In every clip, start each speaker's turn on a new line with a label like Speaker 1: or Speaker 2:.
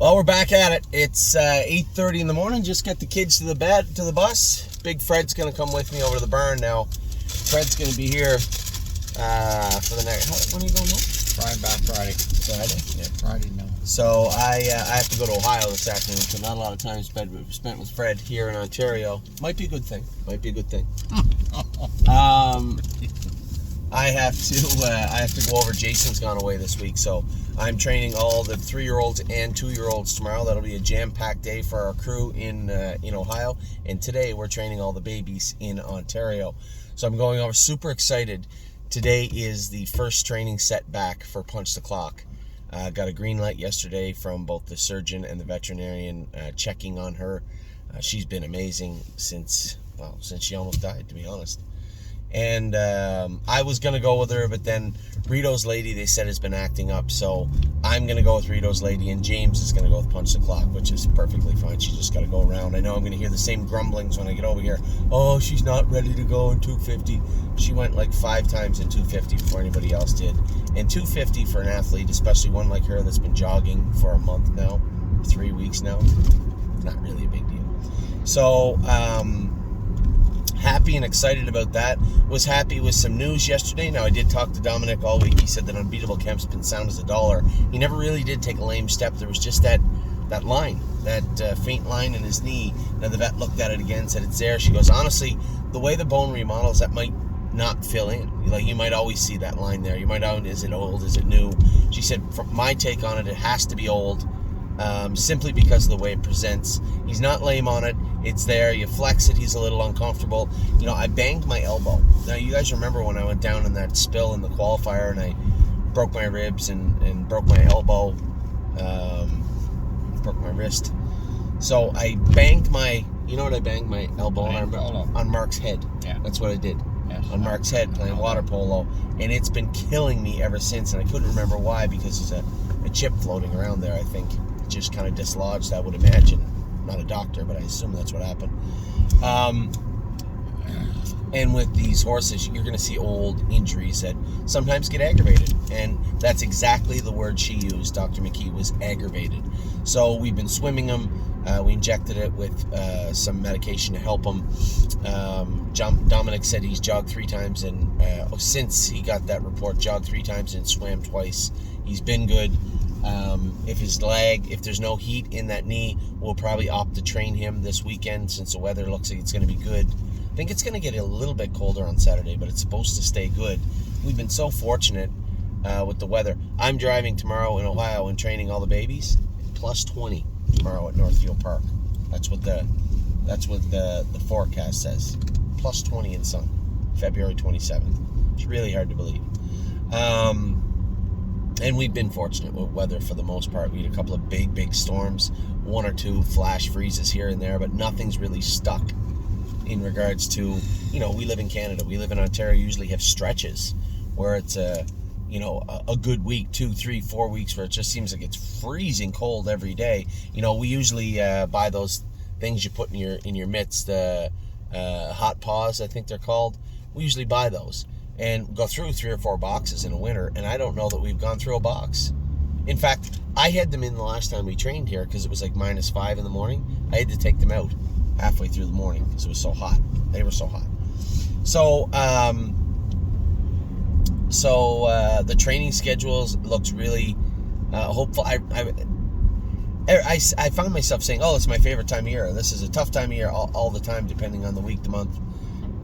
Speaker 1: Well, we're back at it. It's 8:30 in the morning. Just get the kids to the bus. Big Fred's going to come with me over to the barn now. Fred's going to be here for the next... When are you going home?
Speaker 2: Friday.
Speaker 1: Friday?
Speaker 2: Yeah, Friday, no.
Speaker 1: So I have to go to Ohio this afternoon, so not a lot of time spent with Fred here in Ontario. Might be a good thing. I have to go over. Jason's gone away this week, so I'm training all the 3-year-olds and 2-year-olds tomorrow. That'll be a jam-packed day for our crew in Ohio. And today we're training all the babies in Ontario. So I'm going over, super excited. Today is the first training set back for Punch the Clock. Got a green light yesterday from both the surgeon and the veterinarian checking on her. She's been amazing since she almost died, to be honest. And I was going to go with her, but then Rito's lady, they said, has been acting up. So I'm going to go with Rito's lady, and James is going to go with Punch the Clock, which is perfectly fine. She just got to go around. I know I'm going to hear the same grumblings when I get over here. Oh, she's not ready to go in 250. She went like 5 times in 250 before anybody else did. And 250 for an athlete, especially one like her that's been jogging for a month now, 3 weeks now, not really a big deal. So, happy and excited about that. Was happy with some news yesterday. Now, I did talk to Dominic all week. He said that Unbeatable Kemp's been sound as a dollar. He never really did take a lame step. There was just that line, that faint line in his knee. Now, the vet looked at it again, said it's there. She goes, honestly, the way the bone remodels, that might not fill in. Like, you might always see that line there. You might know, is it old, is it new? She said, from my take on it, it has to be old. Simply because of the way it presents. He's not lame on it. It's there. You flex it. He's a little uncomfortable. You know, I banged my elbow. Now, you guys remember when I went down in that spill in the qualifier and I broke my ribs and broke my elbow, broke my wrist. So I banged my, you know what I banged my elbow on Mark's head. Yeah. That's what I did. Yes. On Mark's head playing water polo. And it's been killing me ever since. And I couldn't remember why, because there's a chip floating around there, I think. Just kind of dislodged, I would imagine. Not a doctor, but I assume that's what happened. And with these horses, you're going to see old injuries that sometimes get aggravated. And that's exactly the word she used, Dr. McKee, was aggravated. So we've been swimming him. We injected it with some medication to help him. Dominic said he's jogged 3 times, and since he got that report, jogged 3 times and swam twice. He's been good. If there's no heat in that knee, we'll probably opt to train him this weekend since the weather looks like it's going to be good. I think it's going to get a little bit colder on Saturday, but it's supposed to stay good. We've been so fortunate with the weather. I'm driving tomorrow in Ohio and training all the babies. Plus 20 tomorrow at Northfield Park. That's what the forecast says. Plus 20 in sun. February 27th. It's really hard to believe. And we've been fortunate with weather for the most part. We had a couple of big storms, 1 or 2 flash freezes here and there, but nothing's really stuck in regards to, we live in Canada. We live in Ontario, usually have stretches where it's a good week, 2, 3, 4 weeks where it just seems like it's freezing cold every day. We usually buy those things you put in your mitts, the hot paws, I think they're called. We usually buy those and go through 3 or 4 boxes in a winter, and I don't know that we've gone through a box. In fact, I had them in the last time we trained here because it was like -5 in the morning. I had to take them out halfway through the morning because it was so hot. They were so hot. So, the training schedules looks really hopeful. I found myself saying, oh, it's my favorite time of year. This is a tough time of year all the time, depending on the week, the month.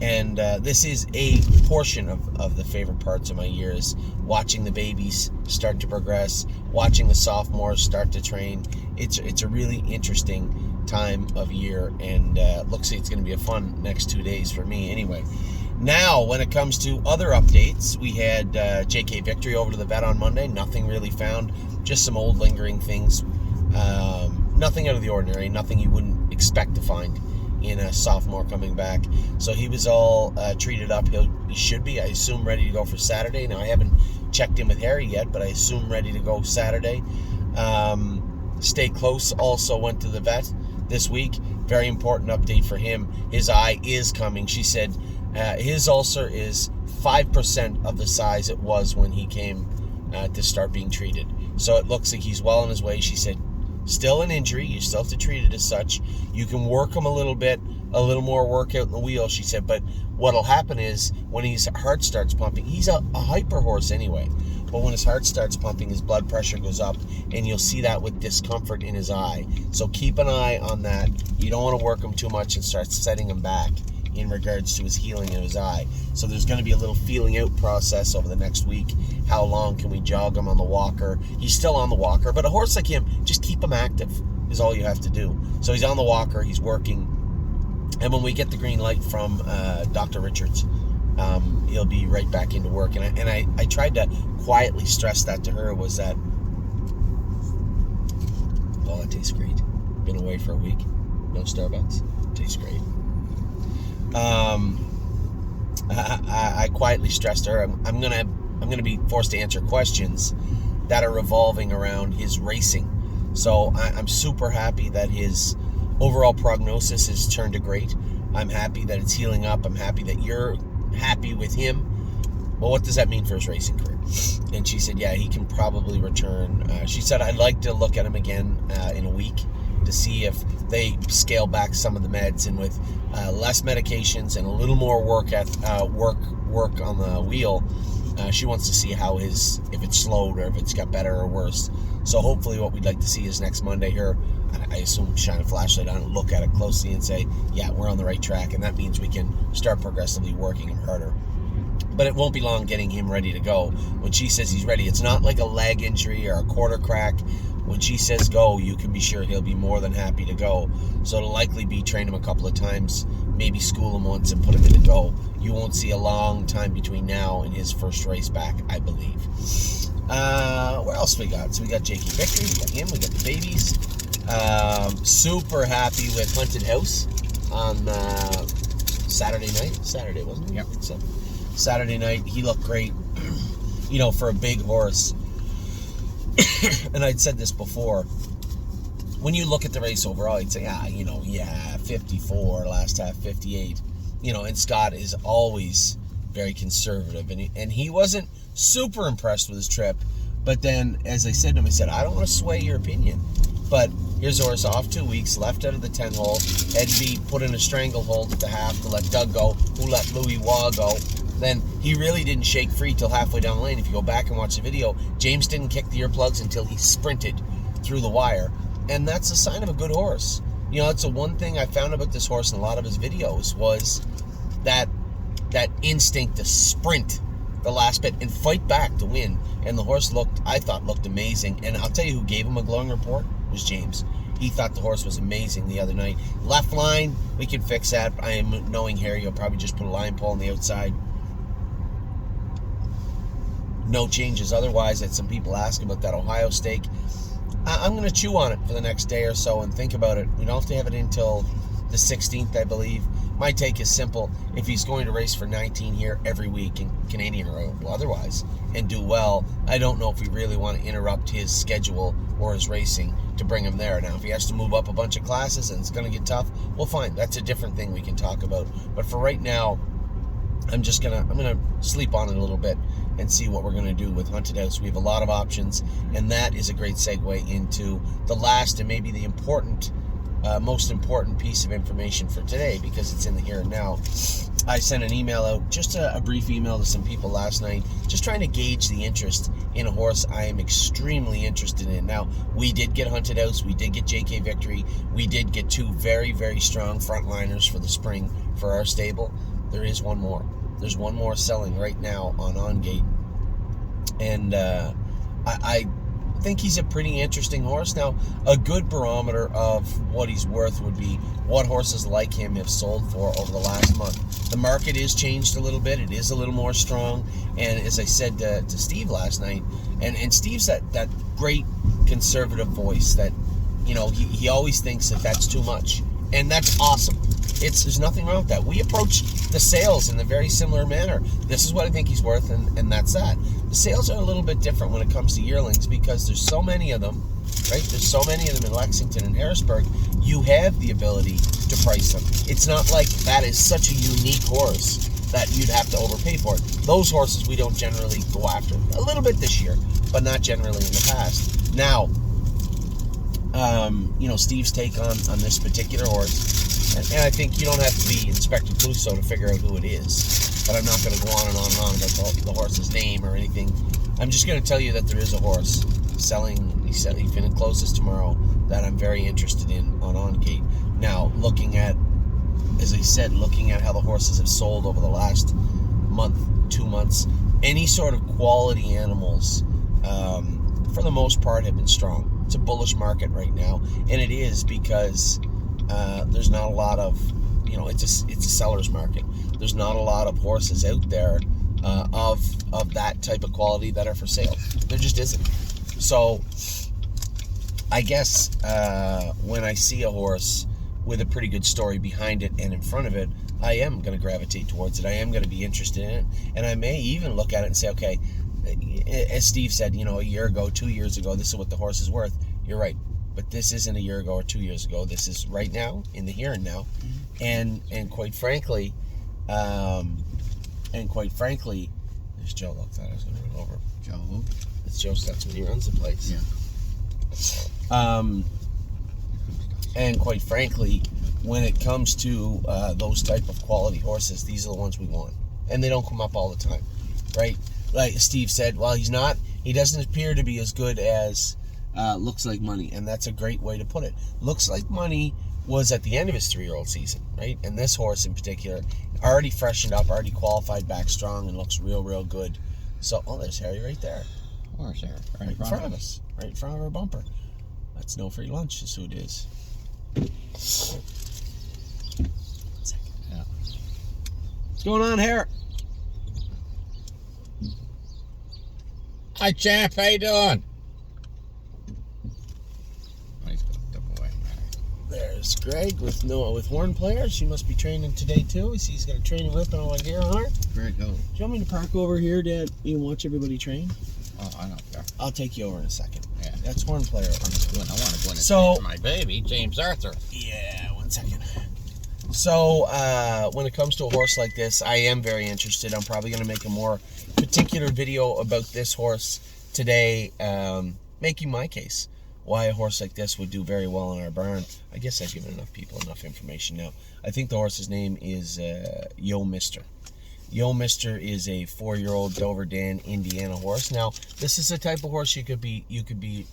Speaker 1: And this is a portion of the favorite parts of my year, is watching the babies start to progress, watching the sophomores start to train. It's a really interesting time of year, and looks like it's going to be a fun next 2 days for me anyway. Now, when it comes to other updates, we had JK Victory over to the vet on Monday. Nothing really found, just some old lingering things. Nothing out of the ordinary, nothing you wouldn't expect to find in a sophomore coming back. So he was all treated up. He should be, I assume, ready to go for Saturday. Now, I haven't checked in with Harry yet, but I assume ready to go Saturday. Stay Close also went to the vet this week. Very important update for him. His eye is coming. She said his ulcer is 5% of the size it was when he came to start being treated. So it looks like he's well on his way. She said Still an injury. You still have to treat it as such. You can work him a little bit, a little more workout in the wheel, she said. But what'll happen is when his heart starts pumping, he's a hyper horse anyway. But when his heart starts pumping, his blood pressure goes up, and you'll see that with discomfort in his eye. So keep an eye on that. You don't want to work him too much and start setting him back in regards to his healing in his eye. So there's going to be a little feeling out process over the next week. How long can we jog him on the walker? He's still on the walker, but a horse like him, just keep him active is all you have to do. So he's on the walker, he's working, and when we get the green light from Dr. Richards, he'll be right back into work. And I tried to quietly stress that to her, was that, oh, that tastes great. Been away for a week, no Starbucks, tastes great. I quietly stressed to her, I'm gonna be forced to answer questions that are revolving around his racing. So I'm super happy that his overall prognosis has turned to great. I'm happy that it's healing up. I'm happy that you're happy with him. Well, what does that mean for his racing career? And she said, yeah, he can probably return. She said, I'd like to look at him again in a week to see if they scale back some of the meds, and with less medications and a little more work on the wheel. She wants to see how if it's slowed or if it's got better or worse. So hopefully what we'd like to see is next Monday here, I assume, shine a flashlight on it, look at it closely and say, yeah, we're on the right track, and that means we can start progressively working him harder. But it won't be long getting him ready to go. When she says he's ready, it's not like a leg injury or a quarter crack. When she says go, you can be sure he'll be more than happy to go. So it'll likely be train him a couple of times, maybe school him once and put him in to go. You won't see a long time between now and his first race back, I believe. Where else we got? So we got JK Victory, we got him, we got the babies. Super happy with Haunted House on Saturday night. Saturday, wasn't it?
Speaker 2: Yep.
Speaker 1: So Saturday night, he looked great. You know, for a big horse. And I'd said this before. When you look at the race overall, you'd say, 54, last half 58. You know, and Scott is always very conservative. And he wasn't super impressed with his trip. But then, as I said to him, I said, I don't want to sway your opinion. But here's a horse off 2 weeks, left out of the 10 hole, had to be put in a stranglehold at the half to let Doug go, who let Louis Waugh go. Then he really didn't shake free till halfway down the lane. If you go back and watch the video, James didn't kick the earplugs until he sprinted through the wire. And that's a sign of a good horse. You know, it's the one thing I found about this horse in a lot of his videos was that instinct to sprint the last bit and fight back to win. And the horse I thought looked amazing. And I'll tell you who gave him a glowing report was James. He thought the horse was amazing the other night. Left line, we can fix that. I am knowing Harry, you'll probably just put a line pole on the outside. No changes otherwise. I had some people ask about that Ohio stake. I'm going to chew on it for the next day or so and think about it. We don't have to have it until the 16th, I believe. My take is simple. If he's going to race for 19 here every week in Canadian or otherwise and do well, I don't know if we really want to interrupt his schedule or his racing to bring him there. Now, if he has to move up a bunch of classes and it's going to get tough, well, fine. That's a different thing we can talk about. But for right now, I'm gonna sleep on it a little bit and see what we're gonna do with Haunted House. We have a lot of options, and that is a great segue into the last and maybe the most important piece of information for today, because it's in the here and now. I sent an email out, just a brief email to some people last night, just trying to gauge the interest in a horse I am extremely interested in. Now, we did get Haunted House, we did get JK Victory, we did get two very, very strong frontliners for the spring for our stable. There is one more. There's one more selling right now on Gate. And I think he's a pretty interesting horse. Now, a good barometer of what he's worth would be what horses like him have sold for over the last month. The market is changed a little bit. It is a little more strong. And as I said to Steve last night, and Steve's that great conservative voice that, you know, he always thinks that that's too much. And that's awesome. There's nothing wrong with that. We approach the sales in a very similar manner. This is what I think he's worth, and that's that. The sales are a little bit different when it comes to yearlings because there's so many of them, right? There's so many of them in Lexington and Harrisburg. You have the ability to price them. It's not like that is such a unique horse that you'd have to overpay for it. Those horses we don't generally go after. A little bit this year, but not generally in the past. Now, Steve's take on this particular horse. And I think you don't have to be Inspector Clouseau to figure out who it is. But I'm not going to go on and on and on about the horse's name or anything. I'm just going to tell you that there is a horse selling. He said he's going to close this tomorrow that I'm very interested in on gate. Now, looking at, as I said, looking at how the horses have sold over the last month, 2 months, any sort of quality animals, for the most part, have been strong. It's a bullish market right now, and it is because there's not a lot of, it's a seller's market. There's not a lot of horses out there of that type of quality that are for sale. There just isn't. So I guess when I see a horse with a pretty good story behind it and in front of it, I am going to gravitate towards it. I am going to be interested in it, and I may even look at it and say, okay, as Steve said, a year ago, 2 years ago, this is what the horse is worth. You're right, but this isn't a year ago or 2 years ago. This is right now, in the here and now, and quite frankly, there's Joe. Look, thought I was going to run over.
Speaker 2: Joe who?
Speaker 1: It's Joe Stutzman. He runs the place.
Speaker 2: Yeah.
Speaker 1: And quite frankly, when it comes to those type of quality horses, these are the ones we want, and they don't come up all the time, right? Like Steve said, well, he doesn't appear to be as good as Looks Like Money, and that's a great way to put it. Looks Like Money was at the end of his 3-year-old season, right? And this horse in particular, already freshened up, already qualified back strong, and looks real, real good. So, there's Harry right there.
Speaker 2: Where's Harry?
Speaker 1: Right in front of us. Right in front of our bumper. That's no free lunch, is who it is. 1 second.
Speaker 2: Yeah.
Speaker 1: What's going on, Harry?
Speaker 2: Hi, champ. How you doing? He's going to step away.
Speaker 1: There's Greg with horn players. She must be training today too. He's got a training whipping over here on her.
Speaker 2: Greg, go.
Speaker 1: Do you want me to park over here, Dad? You can watch everybody train?
Speaker 2: Oh, I don't care.
Speaker 1: I'll take you over in a second.
Speaker 2: Yeah.
Speaker 1: That's horn player.
Speaker 2: I want to go in and
Speaker 1: So,
Speaker 2: see my baby, James Arthur.
Speaker 1: Yeah, 1 second. So, when it comes to a horse like this, I am very interested. I'm probably going to make a more particular video about this horse today, making my case why a horse like this would do very well in our barn. I guess I've given enough people enough information now. I think the horse's name is Yo Mister. Yo Mister is a 4-year-old Dover Dan Indiana horse. Now, this is the type of horse you could be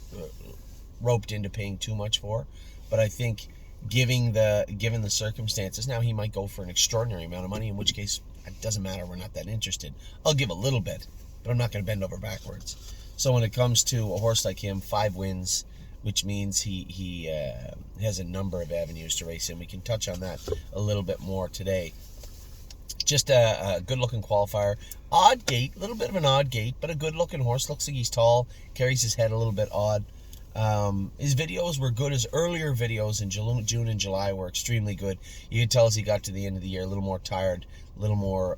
Speaker 1: roped into paying too much for, but I think given the circumstances, now he might go for an extraordinary amount of money, in which case it doesn't matter, we're not that interested. I'll give a little bit, but I'm not going to bend over backwards. So when it comes to a horse like him, 5 wins, which means he has a number of avenues to race in. We can touch on that a little bit more today. Just a good-looking qualifier. Odd gait, a little bit of an odd gait, but a good-looking horse. Looks like he's tall, carries his head a little bit odd. His videos were good. His earlier videos in June and July were extremely good. You could tell as he got to the end of the year, a little more tired, a little more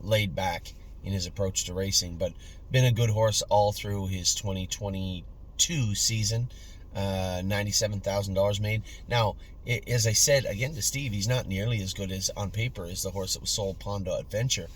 Speaker 1: laid back in his approach to racing, but been a good horse all through his 2022 season. $97,000 made. Now, as I said again to Steve, he's not nearly as good as on paper as the horse that was sold, Pondo Adventure.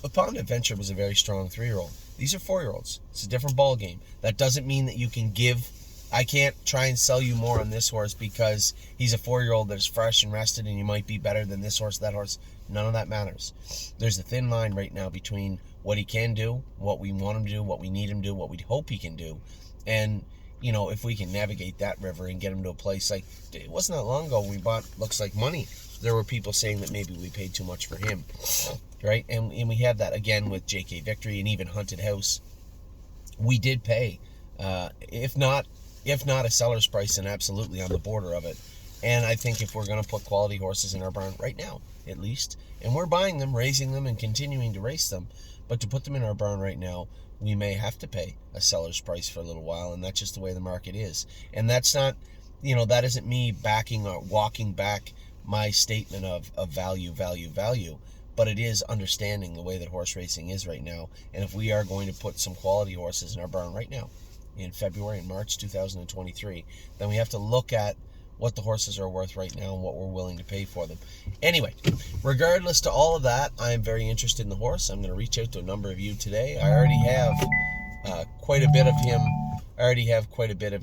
Speaker 1: But Pondo Adventure was a very strong 3-year-old. These are 4-year-olds. It's a different ball game. That doesn't mean that you can give. I can't try and sell you more on this horse because he's a 4-year-old that is fresh and rested, and you might be better than this horse, that horse. None of that matters. There's a thin line right now between what he can do, what we want him to do, what we need him to do, what we hope he can do, and if we can navigate that river and get him to a place like, it wasn't that long ago when we bought Looks Like Money. There were people saying that maybe we paid too much for him, right? And we have that again with JK Victory and even Hunted House. We did pay, if not a seller's price, and absolutely on the border of it. And I think if we're going to put quality horses in our barn right now, at least, and we're buying them, raising them, and continuing to race them, but to put them in our barn right now, we may have to pay a seller's price for a little while, and that's just the way the market is. And that's not, that isn't me backing or walking back my statement of value, but it is understanding the way that horse racing is right now. And if we are going to put some quality horses in our barn right now, in February and March 2023, then we have to look at what the horses are worth right now and what we're willing to pay for them. Anyway, regardless to all of that, I'm very interested in the horse. I'm going to reach out to a number of you today. I already have quite a bit of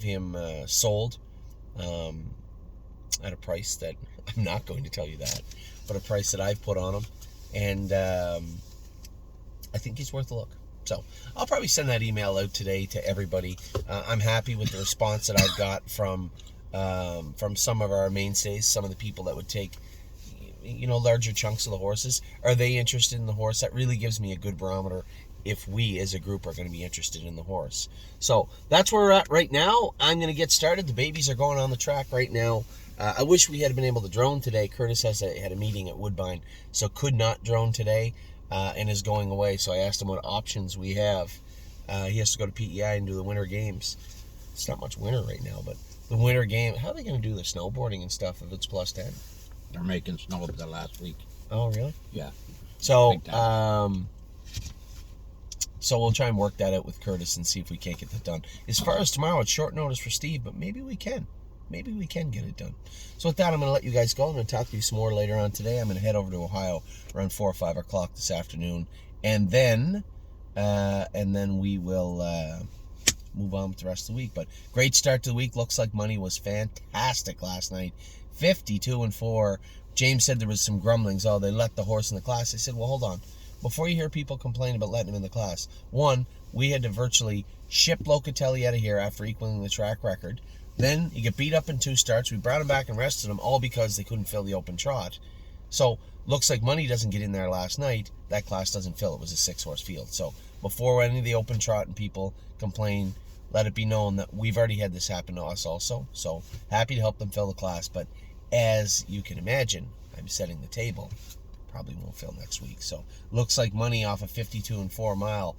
Speaker 1: him. Sold. at a price that I'm not going to tell you that, but a price that I've put on him, and I think he's worth a look. So I'll probably send that email out today to everybody. I'm happy with the response that I've got from some of our mainstays, some of the people that would take larger chunks of the horses. Are they interested in the horse? That really gives me a good barometer if we as a group are going to be interested in the horse. So that's where we're at right now. I'm going to get started. The babies are going on the track right now. I wish we had been able to drone today. Curtis had a meeting at Woodbine, so could not drone today, and is going away. So I asked him what options we have. He has to go to PEI and do the winter games. It's not much winter right now, but the winter game, how are they going to do the snowboarding and stuff if it's plus 10?
Speaker 2: They're making snow up the last week.
Speaker 1: Oh, really?
Speaker 2: Yeah.
Speaker 1: So, so we'll try and work that out with Curtis and see if we can't get that done. As far as tomorrow, it's short notice for Steve, but maybe we can. Maybe we can get it done. So with that, I'm going to let you guys go. I'm going to talk to you some more later on today. I'm going to head over to Ohio around 4 or 5 o'clock this afternoon, and then we will move on with the rest of the week. But great start to the week. Looks like money was fantastic last night. 52-4. James said there was some grumblings. Oh, they let the horse in the class. I said, well, hold on. Before you hear people complain about letting him in the class, one, we had to virtually ship Locatelli out of here after equaling the track record. Then he got beat up in 2 starts. We brought him back and rested him, all because they couldn't fill the open trot. So looks like money doesn't get in there last night. That class doesn't fill. It was a 6-horse field. So before any of the open trot and people complain, let it be known that we've already had this happen to us also. So happy to help them fill the class. But as you can imagine, I'm setting the table. Probably won't fill next week. So looks like money off a 52-4 mile,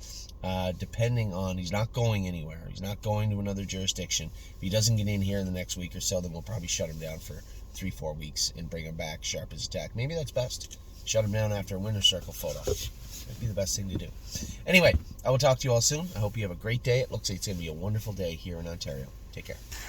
Speaker 1: depending on, he's not going anywhere. He's not going to another jurisdiction. If he doesn't get in here in the next week or so, then we'll probably shut him down for 3-4 weeks and bring him back sharp as attack. Maybe that's best. Shut him down after a winner's circle photo. That'd be the best thing to do. Anyway, I will talk to you all soon. I hope you have a great day. It looks like it's going to be a wonderful day here in Ontario. Take care.